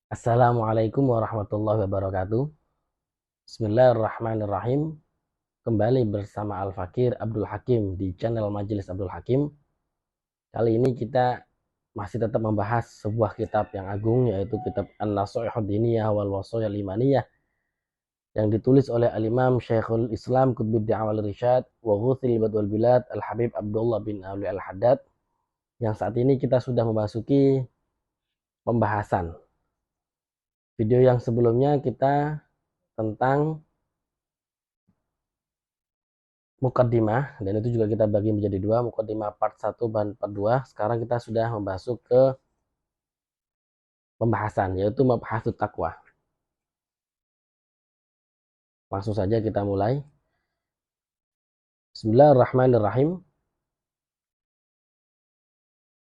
Assalamualaikum warahmatullahi wabarakatuh. Bismillahirrahmanirrahim. Kembali bersama Al-Fakir Abdul Hakim di channel Majelis Abdul Hakim. Kali ini kita masih tetap membahas sebuah kitab yang agung, yaitu kitab An-Nasaihud Diniyah wal Wasaya Limaniyah, yang ditulis oleh Al-Imam Syekhul Islam Qutbuddin Awal Rishad wa Ghuthil Ibad wal Bilad Al-Habib Abdullah bin Ali Al-Haddad, yang saat ini kita sudah memasuki pembahasan. Video yang sebelumnya kita tentang mukaddimah, dan itu juga kita bagi menjadi dua, mukaddimah part 1 dan part 2. Sekarang kita sudah masuk ke pembahasan, yaitu mabhatsut taqwa. Langsung saja kita mulai. Bismillahirrahmanirrahim.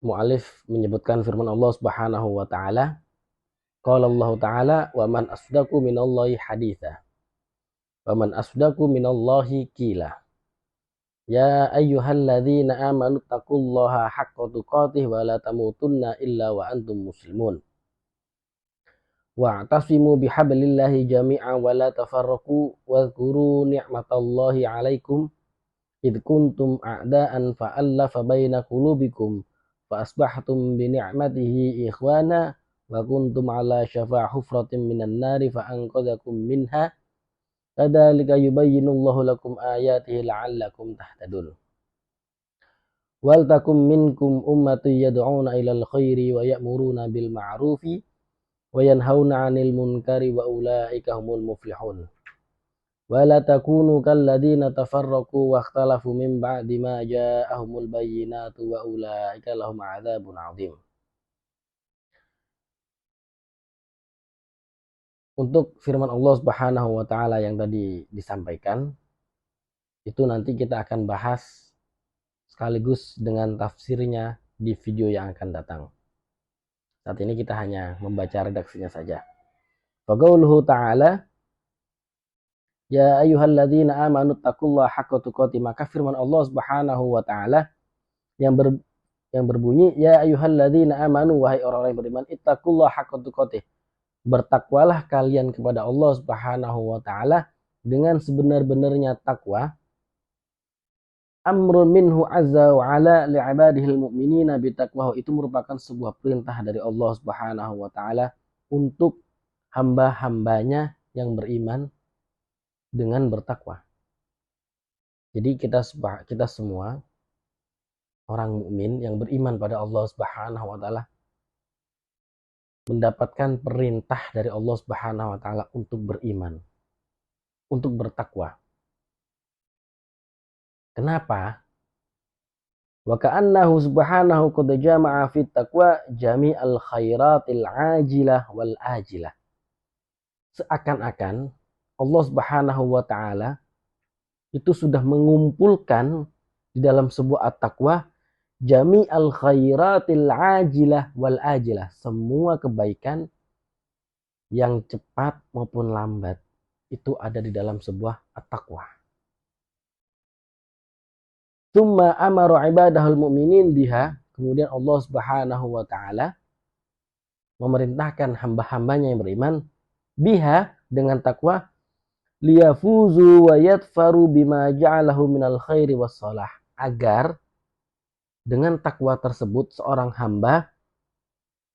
Mu'alif menyebutkan firman Allah Subhanahu wa taala, qala Allah taala, wa man asdaqu minallahi haditha, wa man asdaqu minallahi qila, ya ayyuhalladzina amanu taqullaha haqqa tuqatih wa la tamutunna illa wa antum muslimun. Wa'tasimu bihablillahi jami'an wa la tafarraqu wadhkuru ni'matallahi 'alaikum id kuntum a'da'an fa'allafa baina qulubikum fa asbahtum bi ni'matihi ikhwana wa kuntum 'ala syafa' hufratin minan nari fa anqadhakum minha kadzalika yubayyinullahu lakum ayatihi la'allakum tahtadun. Wal takum minkum ummatun yad'una ilal khairi wa ya'muruna bil ma'rufi wa yanhauna 'anil munkari wa ulaika humul muflihun. Wa la takunu kalladzina tafarraqu wa ikhtalafu min ba'di ma ja'ahumul bayyinatu wa ulaika lahum 'adzabun 'adzim. Untuk firman Allah Subhanahu wa taala yang tadi disampaikan, itu nanti kita akan bahas sekaligus dengan tafsirnya di video yang akan datang. Saat ini kita hanya membaca redaksinya saja. Faqauluhu ta'ala, ya ayyuhalladzina amanu taqullaha haqqa tuqatih, maka firman Allah Subhanahu wa taala yang berbunyi, ya ayyuhalladzina amanu, wahai orang-orang yang beriman, ittaqullaha haqqa tuqatih, bertakwalah kalian kepada Allah Subhanahu wa taala dengan sebenar-benarnya takwa. Amrun minhu azza wa ala li'ibadihil mu'minina bitaqwahu, itu merupakan sebuah perintah dari Allah Subhanahu wa taala untuk hamba-hambanya yang beriman dengan bertakwa. Jadi kita semua orang mukmin yang beriman pada Allah Subhanahu wa taala mendapatkan perintah dari Allah Subhanahu wa taala untuk beriman, untuk bertakwa. Kenapa? Wa ka'annahu subhanahu qad jama'a fit taqwa jami'al khairatil ajilah wal ajilah. Seakan-akan Allah Subhanahu wa taala itu sudah mengumpulkan di dalam sebuah at-taqwa jami'al khairatil ajilah wal ajilah, semua kebaikan yang cepat maupun lambat itu ada di dalam sebuah at-taqwa. Tsumma amara ibadahul mu'minin biha, kemudian Allah Subhanahu wa taala memerintahkan hamba-hambanya yang beriman biha, dengan takwa, liyafuzu wa yadfaru bima ja'alahu minal khairi wassalah, agar dengan takwa tersebut seorang hamba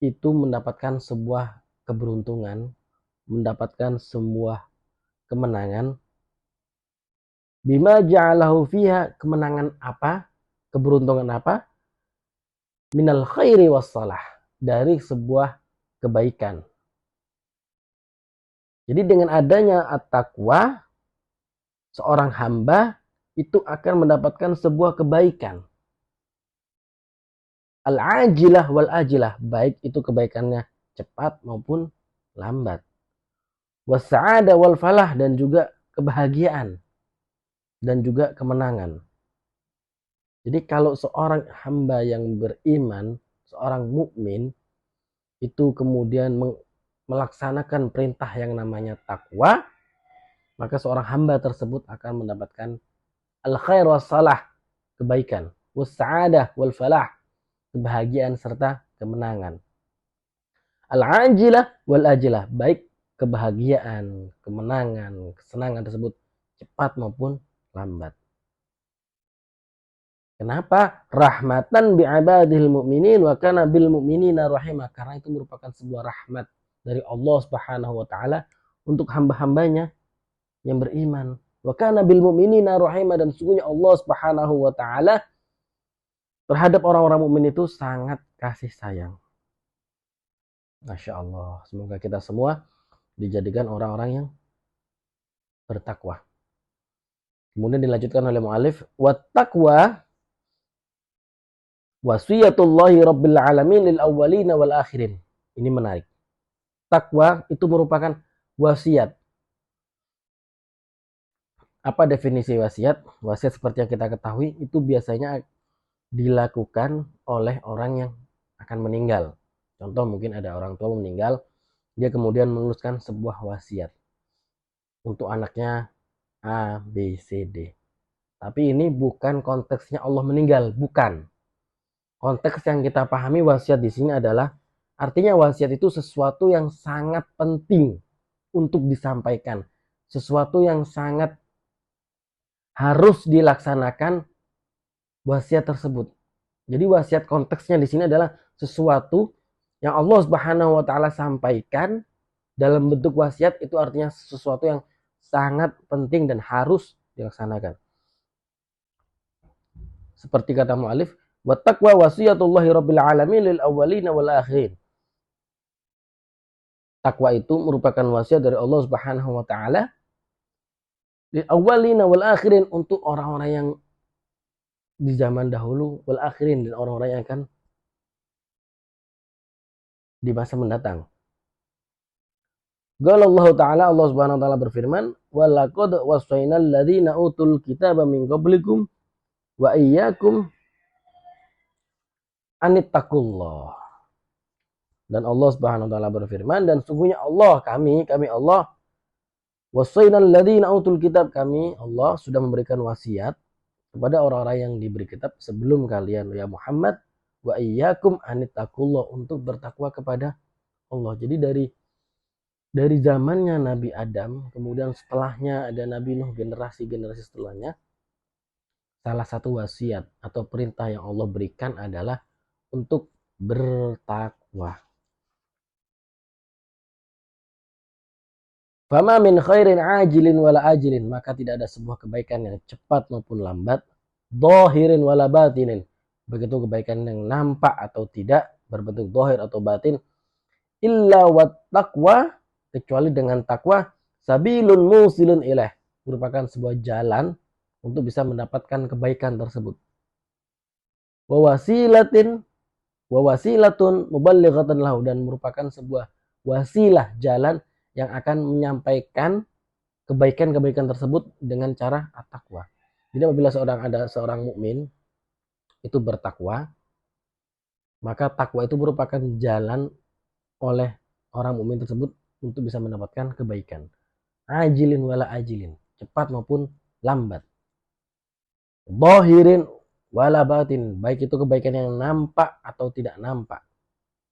itu mendapatkan sebuah keberuntungan, mendapatkan sebuah kemenangan. Bima ja'alahu fiha, kemenangan apa? Keberuntungan apa? Minal khairi wassalah, dari sebuah kebaikan. Jadi dengan adanya at-taqwa, seorang hamba itu akan mendapatkan sebuah kebaikan. Al-ajilah wal ajilah, baik itu kebaikannya cepat maupun lambat. Was-sa'adah wal falah, dan juga kebahagiaan dan juga kemenangan. Jadi kalau seorang hamba yang beriman, seorang mukmin itu kemudian melaksanakan perintah yang namanya takwa, maka seorang hamba tersebut akan mendapatkan al-khair wassalah, kebaikan, was-sa'adah wal falah, kebahagiaan serta kemenangan. Al-ajilah wal ajilah, baik kebahagiaan, kemenangan, kesenangan tersebut cepat maupun lambat. Kenapa? Rahmatan bi'ibadil mu'minin wa kana bil mu'minina rahimah. Karena itu merupakan sebuah rahmat dari Allah Subhanahu wa taala untuk hamba-hambanya yang beriman. Wa kana bil mu'minina rahimah, dan sesungguhnya Allah Subhanahu wa taala terhadap orang-orang mukmin itu sangat kasih sayang. Masya Allah. Semoga kita semua dijadikan orang-orang yang bertakwa. Kemudian dilanjutkan oleh mu'alif, wat taqwa wasiyatullahi rabbil alamin lil awwalina wal akhirin. Ini menarik. Takwa itu merupakan wasiat. Apa definisi wasiat? Wasiat seperti yang kita ketahui itu biasanya dilakukan oleh orang yang akan meninggal. Contoh, mungkin ada orang tua meninggal, dia kemudian menuliskan sebuah wasiat untuk anaknya A, B, C, D. Tapi ini bukan konteksnya Allah meninggal, bukan. Konteks yang kita pahami wasiat di sini adalah, artinya wasiat itu sesuatu yang sangat penting untuk disampaikan, sesuatu yang sangat harus dilaksanakan wasiat tersebut. Jadi wasiat konteksnya di sini adalah sesuatu yang Allah Subhanahu wa taala sampaikan dalam bentuk wasiat, itu artinya sesuatu yang sangat penting dan harus dilaksanakan. Seperti kata mu'alif, wa taqwa wasiyatullahi rabbil alamin lil awwalina wal akhirin. Takwa itu merupakan wasiat dari Allah Subhanahu wa taala lil awwalina wal akhirin, untuk orang-orang yang di zaman dahulu, wal akhirin, dan orang-orang yang akan di masa mendatang. Qala Allah taala, Allah Subhanahu wa taala berfirman, wa laqad wasainal ladzina utul kitaba min qablikum wa iyyakum anittaqullah. Dan Allah Subhanahu wa taala berfirman, dan sungguhnya Allah, kami Allah, wasainal ladzina utul kitab, kami Allah sudah memberikan wasiat kepada orang-orang yang diberi kitab sebelum kalian ya Muhammad, wa iyyakum anittaqullah, untuk bertakwa kepada Allah. Jadi dari zamannya Nabi Adam, kemudian setelahnya ada Nabi Nuh, generasi-generasi setelahnya, salah satu wasiat atau perintah yang Allah berikan adalah untuk bertakwa. Fama min khairin ajilin wala ajilin, maka tidak ada sebuah kebaikan yang cepat maupun lambat, dhahirin wala batinin, begitu kebaikan yang nampak atau tidak, berbentuk dhahir atau batin, illa wat taqwa, kecuali dengan takwa, sabilun musilun ilaih, merupakan sebuah jalan untuk bisa mendapatkan kebaikan tersebut. Wa wasilatun muballighatan lahu, dan merupakan sebuah wasilah, jalan yang akan menyampaikan kebaikan-kebaikan tersebut dengan cara at-taqwa. Jadi apabila ada seorang mukmin itu bertakwa, maka takwa itu merupakan jalan oleh orang mukmin tersebut untuk bisa mendapatkan kebaikan. Ajilin wala ajilin, cepat maupun lambat. Dhahirin wala batin, baik itu kebaikan yang nampak atau tidak nampak.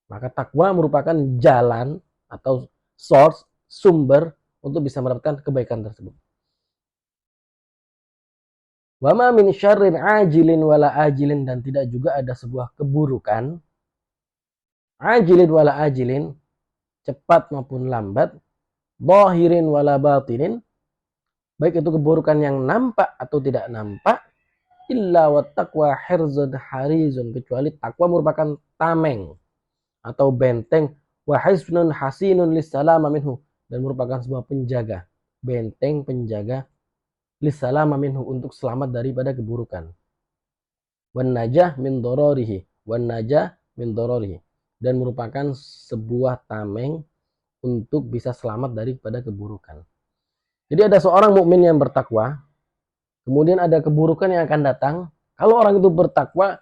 Maka takwa merupakan jalan atau source, sumber untuk bisa mendapatkan kebaikan tersebut. Wa ma min syarrin ajilin wala ajilin, dan tidak juga ada sebuah keburukan ajilin wala ajilin, cepat maupun lambat, dhahirin wala batinin, baik itu keburukan yang nampak atau tidak nampak, illa wat taqwa hirzun harizun, kecuali takwa merupakan tameng atau benteng, wa hisnun hasinun lissalama minhu, dan merupakan sebuah penjaga, benteng penjaga, lissalama minhu, untuk selamat daripada keburukan. Wan najah min dororihi, wan najah min dororihi, dan merupakan sebuah tameng untuk bisa selamat daripada keburukan. Jadi ada seorang mukmin yang bertakwa, kemudian ada keburukan yang akan datang. Kalau orang itu bertakwa,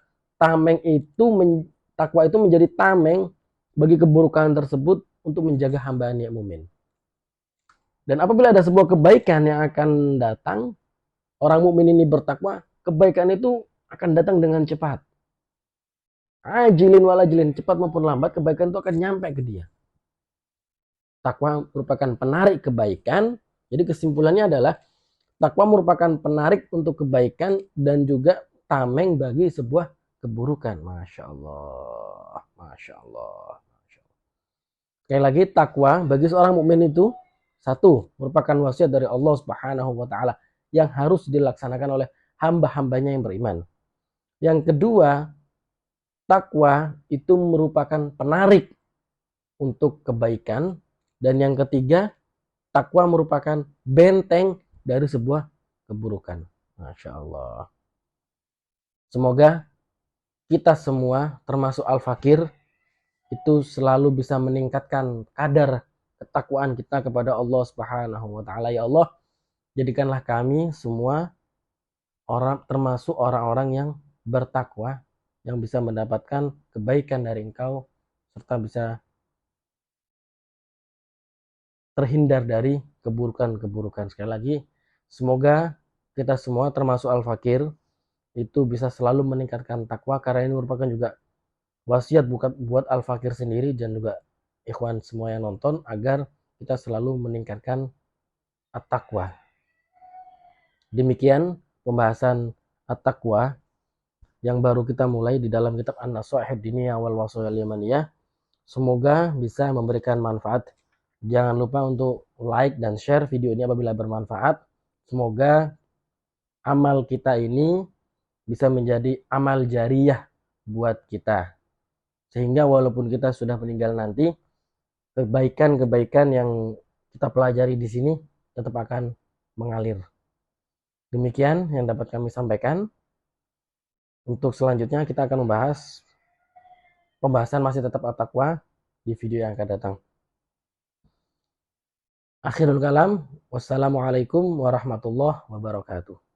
takwa itu menjadi tameng bagi keburukan tersebut untuk menjaga hambanya mukmin. Dan apabila ada sebuah kebaikan yang akan datang, orang mukmin ini bertakwa, kebaikan itu akan datang dengan cepat. Ajilin walajilin, cepat maupun lambat, kebaikan itu akan nyampe ke dia. takwa merupakan penarik kebaikan. Jadi kesimpulannya adalah takwa merupakan penarik untuk kebaikan dan juga tameng bagi sebuah keburukan. Masya Allah, Masya Allah. Sekali lagi, takwa bagi seorang mukmin itu satu, merupakan wasiat dari Allah Subhanahu wa taala yang harus dilaksanakan oleh hamba-hambanya yang beriman. Yang kedua, takwa itu merupakan penarik untuk kebaikan, dan yang ketiga, takwa merupakan benteng dari sebuah keburukan. Masya Allah. Semoga kita semua termasuk Al-Fakir itu selalu bisa meningkatkan kadar ketakwaan kita kepada Allah Subhanahu wa taala. Ya Allah, jadikanlah kami semua termasuk orang-orang yang bertakwa, yang bisa mendapatkan kebaikan dari Engkau serta bisa terhindar dari keburukan-keburukan. Sekali lagi, semoga kita semua termasuk Al-Fakir itu bisa selalu meningkatkan takwa, karena ini merupakan juga wasiat buat Al-Fakir sendiri dan juga ikhwan semua yang nonton, agar kita selalu meningkatkan at-taqwa. Demikian pembahasan at-taqwa yang baru kita mulai di dalam kitab An-Nasaihid Diniyah wal Wasaya Yamaniyah. Semoga bisa memberikan manfaat. Jangan lupa untuk like dan share video ini apabila bermanfaat. Semoga amal kita ini bisa menjadi amal jariyah buat kita, sehingga walaupun kita sudah meninggal nanti, kebaikan-kebaikan yang kita pelajari di sini tetap akan mengalir. Demikian yang dapat kami sampaikan. Untuk selanjutnya kita akan membahas pembahasan masih tetap at-taqwa di video yang akan datang. Akhirul kalam, wassalamualaikum warahmatullahi wabarakatuh.